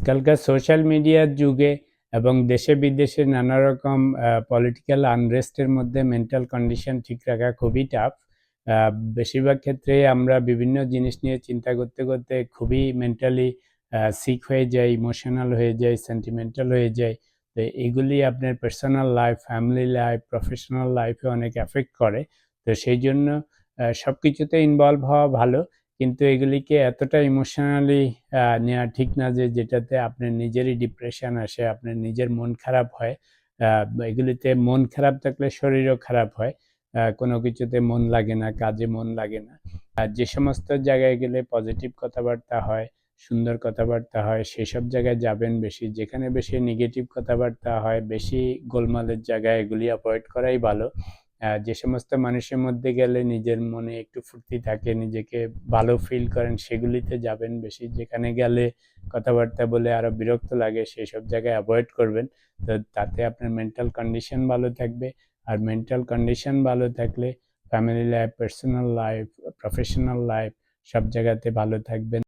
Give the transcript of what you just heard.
আজকালকার সোশ্যাল মিডিয়ার যুগে এবং দেশে বিদেশে নানা রকম পলিটিক্যাল আনরেস্টের মধ্যে মেন্টাল কন্ডিশন ঠিক রাখা খুবই টাফ। বেশিরভাগ ক্ষেত্রে আমরা বিভিন্ন জিনিস নিয়ে চিন্তা করতে করতে খুবই মেন্টালি সিক হয়ে যাই, ইমোশনাল হয়ে যাই, সেন্টিমেন্টাল হয়ে যাই। তো এগুলি আপনার personal life, family life, professional লাইফে অনেক এফেক্ট করে। তো সেই জন্য সব কিছুতে ইনভলভ হওয়া ভালো, কিন্তু এগুলিকে এতটা ইমোশনালি নেওয়া ঠিক না যে যেটাতে আপনার নিজেরই ডিপ্রেশন আসে, আপনার নিজের মন খারাপ হয়। এগুলিতে মন খারাপ থাকলে শরীরও খারাপ হয়, কোনো কিছুতে মন লাগে না, কাজে মন লাগে না। আর যে সমস্ত জায়গায় গেলে পজিটিভ কথাবার্তা হয়, সুন্দর কথাবার্তা হয়, সেসব জায়গায় যাবেন বেশি। যেখানে বেশি নেগেটিভ কথাবার্তা হয়, বেশি গোলমালের জায়গায়, এগুলি অ্যাভয়েড করাই ভালো। যে সমস্ত মানুষের মধ্যে গেলে নিজের মনে একটু ফুর্তি থাকে, নিজেকে ভালো ফিল করেন, সেগুলিতে যাবেন বেশি। যেখানে গেলে কথাবার্তা বলে আরও বিরক্ত লাগে, সেসব জায়গায় অ্যাভয়েড করবেন। তো তাতে আপনার মেন্টাল কন্ডিশন ভালো থাকবে। আর মেন্টাল কন্ডিশন ভালো থাকলে family life, personal life, professional life সব জায়গাতে ভালো থাকবেন।